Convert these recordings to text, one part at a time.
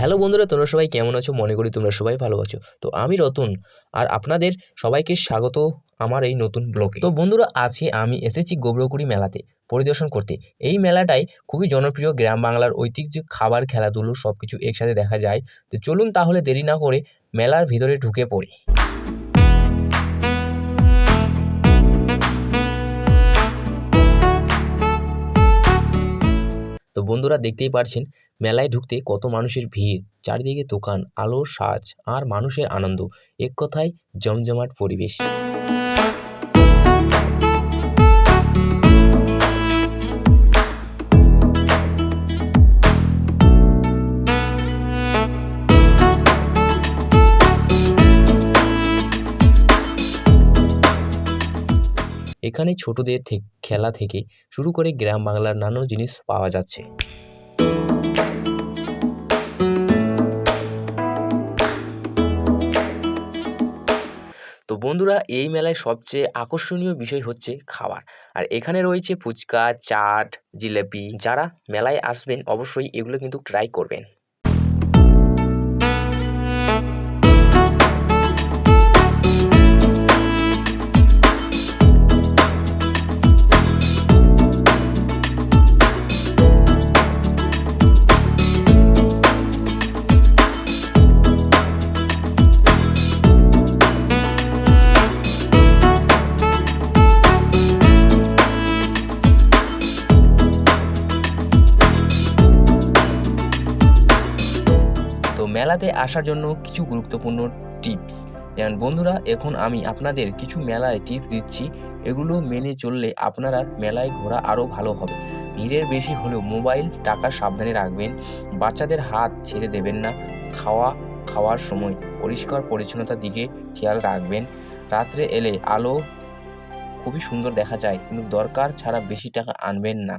Hello বন্ধুরা, তোমরা সবাই কেমন আছো? মনে করি তোমরা সবাই ভালো আছো। তো আমি রতন, আর আপনাদের সবাইকে স্বাগত আমার এই নতুন ব্লগে। তো বন্ধুরা, আজকে আমি এসেছি গোবরকুড়ি মেলাতে পরিদর্শন করতে। এই মেলাটাই খুবই জনপ্রিয়, গ্রাম বাংলার ঐতিহ্য, খাবার, খেলাধুলো সব কিছু একসাথে দেখা যায়। তো চলুন তাহলে দেরি না করে মেলার ভিতরে ঢুকে পড়ি। তো বন্ধুরা, দেখতেই পারছেন মেলায় ঢুকতে কত মানুষের ভিড়, চারিদিকে দোকান, আলোর সাজ আর মানুষের আনন্দ, এক কথায় জমজমাট পরিবেশ। এখানে ছোটদের খেলা থেকে শুরু করে গ্রাম বাংলার নানান জিনিস পাওয়া যাচ্ছে। তো বন্ধুরা, এই মেলায় সবচেয়ে আকর্ষণীয় বিষয় হচ্ছে খাবার। আর এখানে রয়েছে ফুচকা, চাট, জিলেপি। যারা মেলায় আসবেন অবশ্যই এগুলো কিন্তু ট্রাই করবেন। তো মেলাতে আসার জন্য কিছু গুরুত্বপূর্ণ টিপস। যেমন বন্ধুরা, এখন আমি আপনাদের কিছু মেলায় টিপস দিচ্ছি, এগুলো মেনে চললে আপনারা মেলায় ঘোরা আরও ভালো হবে। ভিড়ের বেশি হলেও মোবাইল, টাকা সাবধানে রাখবেন। বাচ্চাদের হাত ছেড়ে দেবেন না। খাওয়ার সময় পরিষ্কার পরিচ্ছন্নতার দিকে খেয়াল রাখবেন। রাত্রে এলে আলো খুবই সুন্দর দেখা যায়, কিন্তু দরকার ছাড়া বেশি টাকা আনবেন না।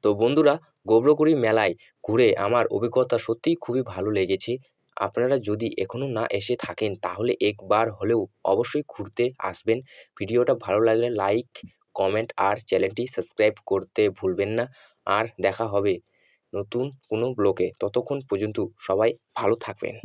তো বন্ধুরা, গোবরকুড়ি মেলায় ঘুরে আমার অভিজ্ঞতা সত্যিই খুবই ভালো লেগেছে। আপনারা যদি এখনও না এসে থাকেন তাহলে একবার হলেও অবশ্যই ঘুরতে আসবেন। ভিডিওটা ভালো লাগলে লাইক, কমেন্ট আর চ্যানেলটি সাবস্ক্রাইব করতে ভুলবেন না। আর দেখা হবে নতুন কোনো ব্লগে। ততক্ষণ পর্যন্ত সবাই ভালো থাকবেন।